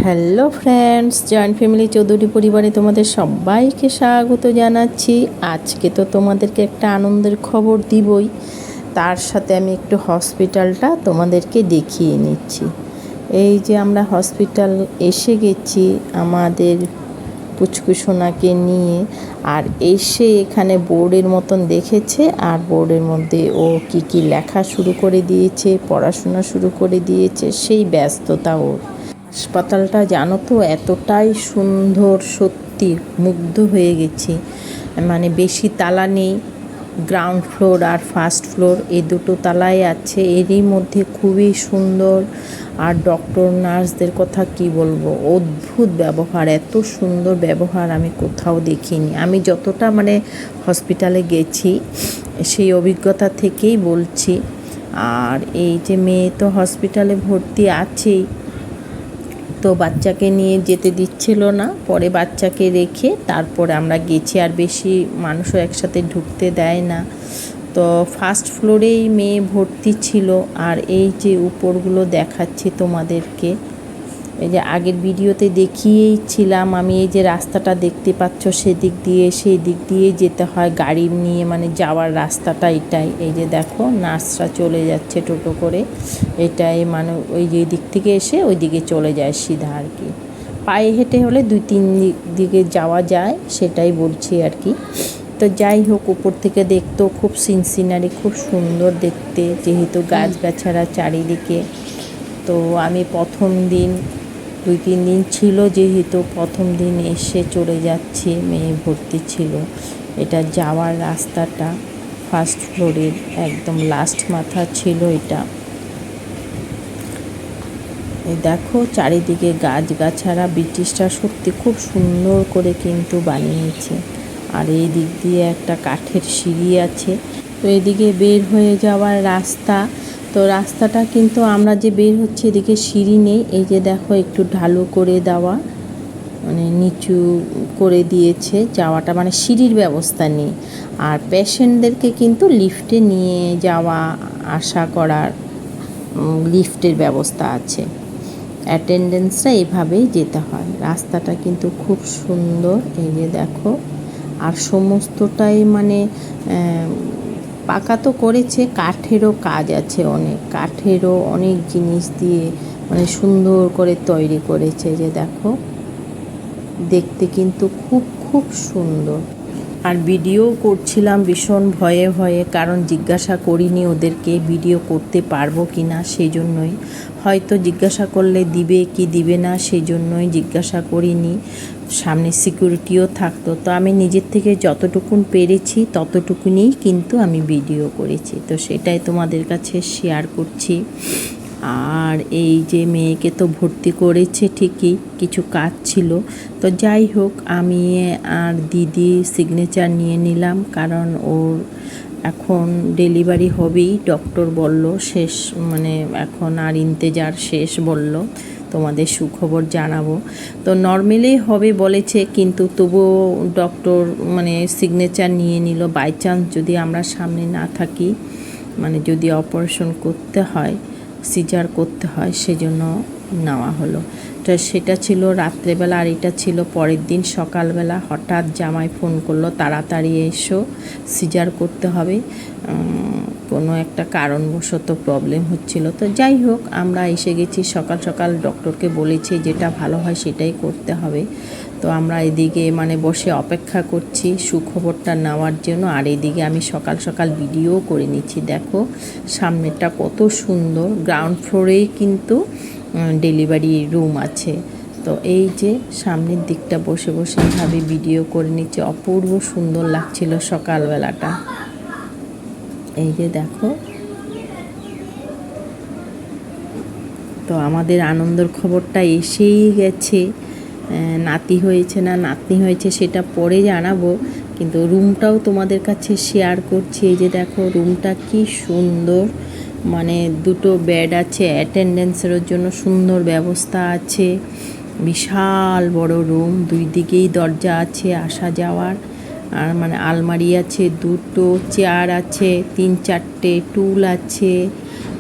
Hello friends, joint family Chowdhury পরিবারে তোমাদের সবাইকে স্বাগত জানাচ্ছি। আজকে তো তোমাদেরকে একটা আনন্দের খবর দিবই, তার সাথে আমি একটু হসপিটালটা তোমাদেরকে দেখিয়ে নিচ্ছি। এই যে আমরা হসপিটাল এসে গেছি আমাদের পুচকুসোনাকে নিয়ে, আর এসে এখানে বোর্ডের মতন দেখেছে, আর বোর্ডের মধ্যে ও কি লেখা শুরু করে দিয়েছে, পড়াশোনা শুরু করে দিয়েছে, সেই ব্যস্ততা ওর। হাসপাতালটা জানো তো এতটাই সুন্দর, সত্যি মুগ্ধ হয়ে গেছি। মানে বেশি তালা নেই, গ্রাউন্ড ফ্লোর আর ফার্স্ট ফ্লোর এই দুটো তালাই আছে, এরই মধ্যে খুবই সুন্দর। আর ডক্টর নার্সদের কথা কি বলবো, অদ্ভুত ব্যবহার, এত সুন্দর ব্যবহার আমি কোথাও দেখিনি। আমি যতটা মানে হসপিটালে গেছি সেই অভিজ্ঞতা থেকেই বলছি। আর এই যে মেয়ে তো হসপিটালে ভর্তি আছেই, তো বাচ্চাকে নিয়ে যেতে দিচ্ছিল না, পরে বাচ্চাকে রেখে তারপরে আমরা গেছি। আর বেশি মানুষও একসাথে ঢুকতে দেয় না, তো ফার্স্ট ফ্লোরেই মেয়ে ভর্তি ছিল। আর এই যে উপরগুলো দেখাচ্ছি তোমাদেরকে, এই যে আগের ভিডিওতে দেখিয়েছিলাম আমি, এই যে রাস্তাটা দেখতে পাচ্ছ সেদিক দিয়ে, সেই দিক দিয়ে যেতে হয় গাড়ি নিয়ে, মানে যাওয়ার রাস্তাটা এটাই। এই যে দেখো নার্সরা চলে যাচ্ছে টোটো করে, এটাই মানে ওই যে দিক থেকে এসে ওই দিকে চলে যায় সিধা আর কি। পায়ে হেঁটে হলে 2-3 দিকে যাওয়া যায়, সেটাই বলছি আর কি। তো যাই হোক, উপর থেকে দেখতেও খুব সিনারি খুব সুন্দর দেখতে, যেহেতু গাছগাছাড়া চারিদিকে। তো আমি প্রথম দিন 2-3 দিন ছিল, যেহেতু প্রথম দিন এসে চলে যাচ্ছি, মেয়ে ভর্তি ছিল। এটা যাওয়ার রাস্তাটা ফার্স্ট ফ্লোরের একদম লাস্ট মাথা ছিল এটা। এই দেখো চারিদিকে গাছগাছাড়া, ব্রিটিশরা সত্যি খুব সুন্দর করে কিন্তু বানিয়েছে। আর এই দিক দিয়ে একটা কাঠের সিঁড়ি আছে, তো এদিকে বের হয়ে যাওয়ার রাস্তা। তো রাস্তাটা কিন্তু আমরা যে বের হচ্ছে এদিকে সিঁড়ি নেই, এই যে দেখো একটু ঢালু করে দেওয়া, মানে নিচু করে দিয়েছে যাওয়াটা, মানে সিঁড়ির ব্যবস্থা নেই। আর পেশেন্টদেরকে কিন্তু লিফটে নিয়ে যাওয়া আসা করার লিফটের ব্যবস্থা আছে। অ্যাটেন্ডেন্সরা এভাবেই যেতে হয়। রাস্তাটা কিন্তু খুব সুন্দর, এই যে দেখো। আর সমস্তটাই মানে পাকা তো করেছে, কাঠেরও কাজ আছে, অনেক কাঠেরও অনেক জিনিস দিয়ে মানে সুন্দর করে তৈরি করেছে, যে দেখো দেখতে কিন্তু খুব খুব সুন্দর। আর ভিডিও করছিলাম ভীষণ ভয়ে ভয়ে, কারণ জিজ্ঞাসা করিনি ওদেরকে ভিডিও করতে পারবো কি না, সেই জন্যই। হয়তো জিজ্ঞাসা করলে দিবে কি দিবে না, সেই জন্যই জিজ্ঞাসা করিনি। সামনে সিকিউরিটিও থাকতো, তো আমি নিজের থেকে যতটুকুন পেরেছি ততটুকুনি কিন্তু আমি ভিডিও করেছি, তো সেটাই তোমাদের কাছে শেয়ার করছি। আর এই যে মেয়েকে তো ভর্তি করেছে ঠিকই, কিছু কাজ ছিল, তো যাই হোক আমি আর দিদি সিগনেচার নিয়ে নিলাম, কারণ ওর এখন ডেলিভারি হবেই, ডক্টর বলল শেষ, মানে এখন আর ইন্তেজার শেষ বলল, তোমাদের সুখবর জানাবো। তো নর্মালি হবে বলেছে, কিন্তু তবুও ডক্টর মানে সিগনেচার নিয়ে নিল, বাই চান্স যদি আমরা সামনে না থাকি, মানে যদি অপারেশন করতে হয়, সিজার করতে হয়, সেজন্য নেওয়া হলো। তো সেটা ছিল রাত্রেবেলা, আর এটা ছিল পরের দিন সকালবেলা। হঠাৎ জামাই ফোন করলো, তাড়াতাড়ি এসো, সিজার করতে হবে, কোনো একটা কারণবশত প্রবলেম হচ্ছিল। তো যাই হোক আমরা এসে গেছি সকাল সকাল, ডক্টরকে বলেছি যেটা ভালো হয় সেটাই করতে হবে। তো আমরা এদিকে মানে বসে অপেক্ষা করছি সুখবরটা নেওয়ার জন্য, আর এদিকে আমি সকাল সকাল ভিডিও করে নিচ্ছি। দেখো সামনেটা কত সুন্দর, গ্রাউন্ড ফ্লোরেই কিন্তু ডেলিভারি রুম আছে। তো এই যে সামনের দিকটা বসে বসে এইভাবে ভিডিও করে নিচ্ছে, অপূর্ব সুন্দর লাগছিল সকালবেলাটা। এই যে দেখো, তো আমাদের আনন্দের খবরটা এসেই গেছে। নাতি হয়েছে না নাতনি হয়েছে সেটা পরে জানাবো, কিন্তু রুমটাও তোমাদের কাছে শেয়ার করছি। এই যে দেখো রুমটা কি সুন্দর, মানে 2টো বেড আছে, অ্যাটেন্ডেন্সের জন্য সুন্দর ব্যবস্থা আছে, বিশাল বড় রুম, 2 দিকেই দরজা আছে আসা যাওয়ার। আর মানে আলমারি আছে, 2টো চেয়ার আছে, 3-4টে টুল আছে,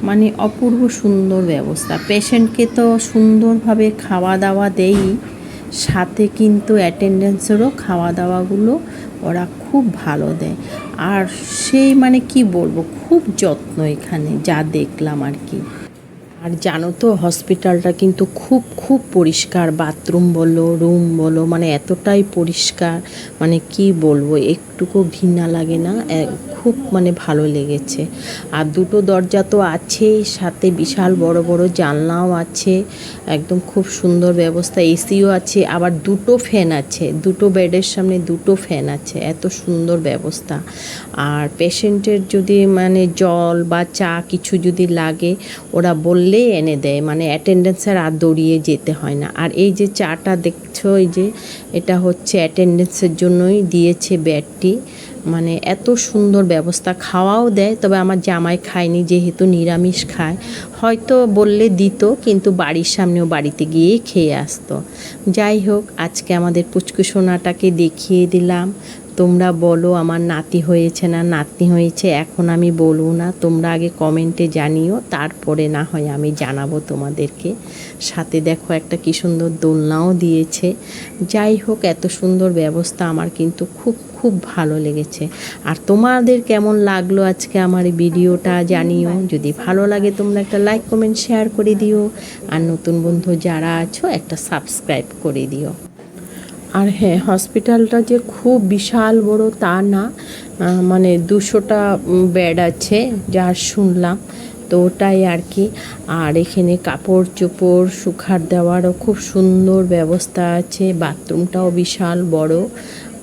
মানে অপূর্ব সুন্দর ব্যবস্থা। পেশেন্টকে তো সুন্দরভাবে খাওয়া দাওয়া দেই, সাথে কিন্তু অ্যাটেন্ডেন্সেরও খাওয়া দাওয়াগুলো ওরা খুব ভালো দেয়। আর সেই মানে কি বলবো, খুব যত্ন এখানে যা দেখলাম আর কি। আর জানো তো হসপিটালটা কিন্তু খুব খুব পরিষ্কার, বাথরুম বলো রুম বলো মানে এতটাই পরিষ্কার, মানে কি বলবো, একটুকু ঘৃণা লাগে না, খুব মানে ভালো লেগেছে। আর দুটো দরজা তো আছেই, সাথে বিশাল বড় বড় জানলাও আছে, একদম খুব সুন্দর ব্যবস্থা। এসিও আছে, আবার দুটো ফ্যান আছে, দুটো বেডের সামনে দুটো ফ্যান আছে, এত সুন্দর ব্যবস্থা। আর পেশেন্টের যদি মানে জল বা চা কিছু যদি লাগে ওরা বললেই এনে দেয়, মানে অ্যাটেন্ডেন্সের আর দৌড়িয়ে যেতে হয় না। আর এই যে চাটা দেখছো, এই যে এটা হচ্ছে অ্যাটেন্ডেন্সের জন্যই দিয়েছে ব্যাডটি, মানে এত সুন্দর ব্যবস্থা। খাওয়াও দেয়, তবে আমার জামাই খায়নি যেহেতু নিরামিষ খায়, হয়তো বললে দিত, কিন্তু বাড়ির সামনেও বাড়িতে গিয়ে খেয়ে আসতো। যাই হোক, আজকে আমাদের পুচকু সোনাটাকে দেখিয়ে দিলাম। তোমরা বলো আমার নাতি হয়েছে না নাতনি হয়েছে, এখন আমি বলবো না, তোমরা আগে কমেন্টে জানিও, তারপরে না হয় আমি জানাবো তোমাদেরকে। সাথে দেখো একটা কি সুন্দর দোলনাও দিয়েছে। যাই হোক, এত সুন্দর ব্যবস্থা আমার কিন্তু খুব খুব ভালো লেগেছে। আর তোমাদের কেমন লাগলো আজকে আমার এই ভিডিওটা জানিও। যদি ভালো লাগে তোমরা একটা লাইক কমেন্ট শেয়ার করে দিও, আর নতুন বন্ধু যারা আছো একটা সাবস্ক্রাইব করে দিও। আর হ্যাঁ, হসপিটালটা যে খুব বিশাল বড় তা না, মানে 200টা বেড আছে যা শুনলাম, তো ওটাই আর কি। আর এখানে কাপড় চোপড় শুকার দেওয়ারও খুব সুন্দর ব্যবস্থা আছে, বাথরুমটাও বিশাল বড়,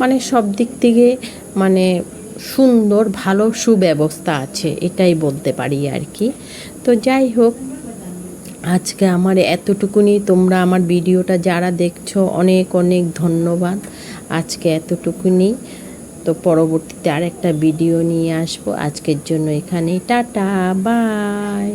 মানে সব দিক থেকে মানে সুন্দর, ভালো সুব্যবস্থা আছে, এটাই বলতে পারি আর কি। তো যাই হোক, আজকে আমার এতটুকুনি। তোমরা আমার ভিডিওটা যারা দেখছো অনেক অনেক ধন্যবাদ। আজকে এতটুকুনি, তো পরবর্তীতে আর একটা ভিডিও নিয়ে আসবো। আজকের জন্য এখানে টাটা, বাই।